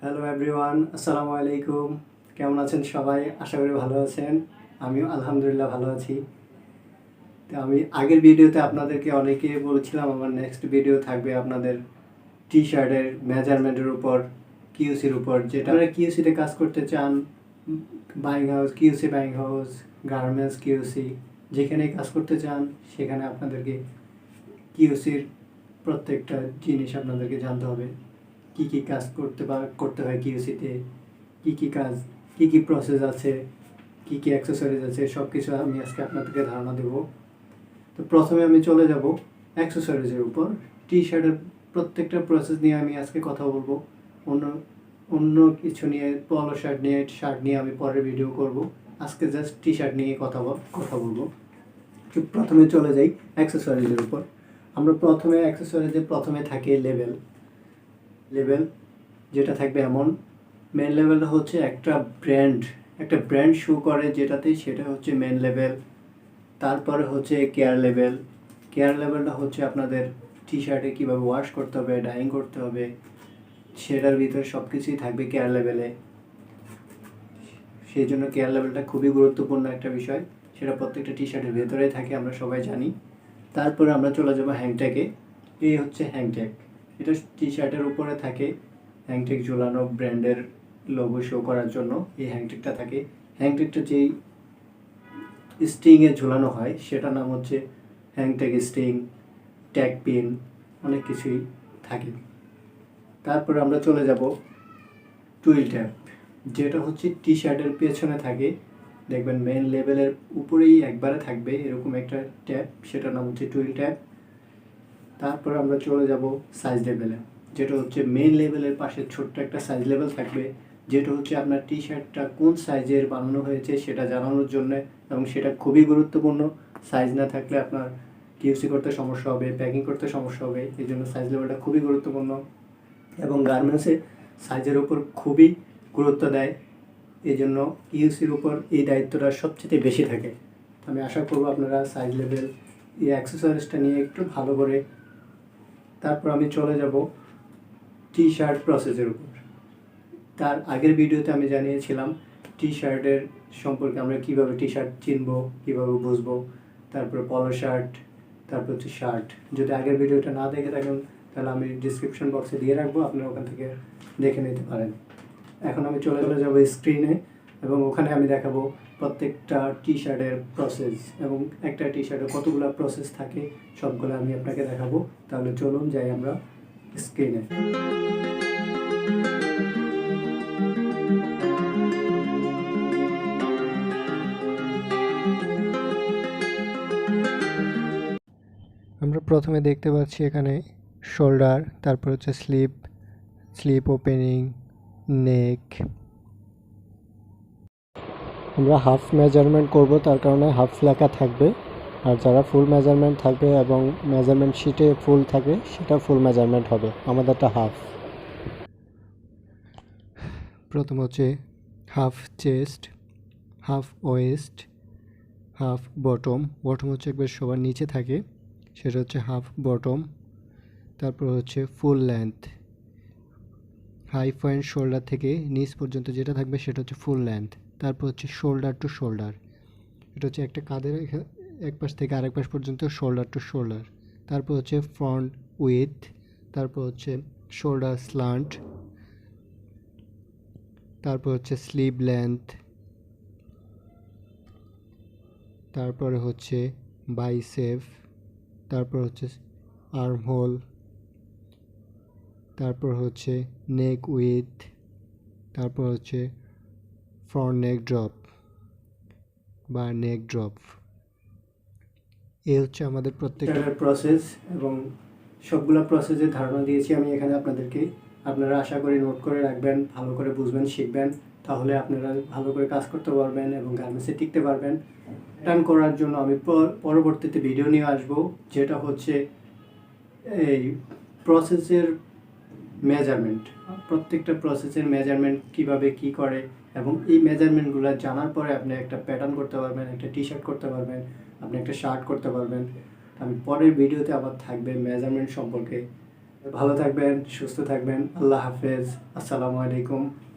Hello everyone, আসসালামু আলাইকুম। কেমন আছেন সবাই? আশা করি ভালো আছেন। আমিও আলহামদুলিল্লাহ ভালো আছি। তো আমি আগের ভিডিওতে আপনাদেরকে অনেকে বলেছিলাম আমার নেক্সট ভিডিও থাকবে আপনাদের টি শার্টের মেজারমেন্টের উপর, কিউসির উপর। যেটা আপনারা কিউসিতে কাজ করতে চান, buying house, QC buying house, garments QC, যেখানেই কাজ করতে চান সেখানে আপনাদেরকে কিউসির প্রত্যেকটা জিনিস আপনাদেরকে জানতে হবে। কি কি কাজ করতে হয় কিউসিতে, কি কি কাজ, কি কি প্রসেস আছে, কি কি অ্যাক্সেসরিজ আছে, সব কিছু আমি আজকে আপনাদেরকে ধারণা দেব। তো প্রথমে আমি চলে যাব অ্যাক্সেসরিজের উপর। টি শার্টের প্রত্যেকটা প্রসেস নিয়ে আমি আজকে কথা বলবো। অন্য অন্য কিছু নিয়ে, পলো শার্ট নিয়ে আমি পরে ভিডিও করব। আজকে জাস্ট টি শার্ট নিয়ে কথা বলবো। তো প্রথমে চলে যাই অ্যাক্সেসরিজের উপর। আমরা প্রথমে থাকে লেভেল, যেটা থাকবে এমন। মেন লেভেলটা হচ্ছে একটা ব্র্যান্ড শো করে যেটাতে, সেটা হচ্ছে মেন লেভেল। তারপরে হচ্ছে কেয়ার লেভেলটা হচ্ছে আপনাদের টি শার্টে কীভাবে ওয়াশ করতে হবে, ডাইং করতে হবে, সেটার ভিতরে সব কিছুই থাকবে কেয়ার লেভেলে। সেই জন্য কেয়ার লেভেলটা খুবই গুরুত্বপূর্ণ একটা বিষয়, সেটা প্রত্যেকটা টি শার্টের ভেতরেই থাকে, আমরা সবাই জানি। তারপরে আমরা চলে যাবো হ্যাংট্যাগে। এই হচ্ছে হ্যাংট্যাগ, এটা টি শার্টের উপরে থাকে। হ্যাংট্যাগ ঝোলানো, ব্র্যান্ডের লোগো শো করার জন্য এই হ্যাংট্যাগটা থাকে। হ্যাংট্যাগটা যেই স্ট্রিংয়ে ঝোলানো হয় সেটার নাম হচ্ছে হ্যাংট্যাগ স্ট্রিং, ট্যাগ পিন, অনেক কিছুই থাকে। তারপরে আমরা চলে যাব টুইল ট্যাব, যেটা হচ্ছে টি শার্টের পেছনে থাকে। দেখবেন মেন লেভেলের উপরেই একবারে থাকবে এরকম একটা ট্যাব, সেটার নাম হচ্ছে টুইল ট্যাব। তারপর আমরা চলে যাব সাইজ লেভেলে, যেটা হচ্ছে মেন লেভেলের পাশে ছোট্ট একটা সাইজ লেভেল থাকবে, যেটা হচ্ছে আপনার টি শার্টটা কোন সাইজের বানানো হয়েছে সেটা জানানোর জন্য, এবং সেটা খুবই গুরুত্বপূর্ণ। সাইজ না থাকলে আপনার কিউসি করতে সমস্যা হবে, প্যাকিং করতে সমস্যা হবে, এই জন্য সাইজ লেভেলটা খুবই গুরুত্বপূর্ণ। এবং গার্মেন্টসে সাইজের উপর খুবই গুরুত্ব দেয়, এই জন্য কিউসির উপর এই দায়িত্বটা সবচেয়ে বেশি থাকে। আমি আশা করবো আপনারা সাইজ লেভেল, এই অ্যাক্সেসরিজটা নিয়ে একটু ভালো করে। তারপর আমি চলে যাব টি শার্ট প্রসেসের উপর। তার আগের ভিডিওতে আমি জানিয়েছিলাম টি শার্টের সম্পর্কে, আমরা কীভাবে টি শার্ট চিনবো, কীভাবে বুঝবো। তারপরে পলো শার্ট, তারপর হচ্ছে শার্ট। যদি আগের ভিডিওটা না দেখে থাকেন তাহলে আমি ডিসক্রিপশন বক্সে দিয়ে রাখবো, আপনারা ওখান থেকে দেখে নিতে পারেন। এখন আমি চলে যাব স্ক্রিনে, এবং ওখানে আমি দেখাবো প্রত্যেকটা টি শার্টের প্রসেস, এবং একটা টি শার্টের কতগুলো প্রসেস থাকে সবগুলো আমি আপনাকে দেখাবো। তাহলে চলুন যাই আমরা স্ক্রিনে। আমরা প্রথমে দেখতে পাচ্ছি এখানে শোল্ডার, তারপর হচ্ছে স্লিপ ওপেনিং, নেক। আমরা হাফ মেজারমেন্ট করব, তার কারণে হাফ লেখা থাকবে। আর যারা ফুল মেজারমেন্ট থাকবে এবং মেজারমেন্ট শিটে ফুল থাকে সেটা ফুল মেজারমেন্ট হবে, আমাদেরটা হাফ। প্রথম হচ্ছে half chest, half West, half bottom হচ্ছে একবার সবার নিচে থাকে, সেটা হচ্ছে হাফ বটম। তারপর হচ্ছে full length, high point shoulder থেকে নিচ পর্যন্ত যেটা থাকবে সেটা হচ্ছে ফুল লেন্থ। তারপর হচ্ছে শোল্ডার টু শোল্ডার, এটা হচ্ছে একটা কাঁধের এক পাশ থেকে আরেক পাশ পর্যন্ত শোল্ডার টু শোল্ডার। তারপর হচ্ছে ফ্রন্ট উইথ, তারপর হচ্ছে শোল্ডার স্লান্ট, তারপর হচ্ছে স্লিভ লেন্থ, তারপরে হচ্ছে বাইসেপ, তারপর হচ্ছে আর্ম হোল, তারপর হচ্ছে নেক উইথ, তারপর হচ্ছে ফ্রন্ট নেক ড্রপ বা নেক ড্রপ। এই হচ্ছে আমাদের প্রত্যেকটা প্রসেস, এবং সবগুলো প্রসেসের ধারণা দিয়েছি আমি এখানে আপনাদেরকে। আপনারা আশা করি নোট করে রাখবেন, ভালো করে বুঝবেন, শিখবেন, তাহলে আপনারা ভালো করে কাজ করতে পারবেন এবং গার্মেন্টসে টিকতে পারবেন। টার্ন করার জন্য আমি পরবর্তীতে ভিডিও নিয়ে আসব, যেটা হচ্ছে এই প্রসেসের মেজারমেন্ট, প্রত্যেকটা প্রসেসের মেজারমেন্ট কিভাবে কি করে, এবং এই মেজারমেন্টগুলো জানার পরে আপনি একটা প্যাটার্ন করতে পারবেন, একটা টি শার্ট করতে পারবেন, আপনি একটা শার্ট করতে পারবেন। আমি পরের ভিডিওতে আবার থাকবে মেজারমেন্ট সম্পর্কে, ভালো থাকবেন, সুস্থ থাকবেন। আল্লাহ হাফেজ। আসসালামু আলাইকুম।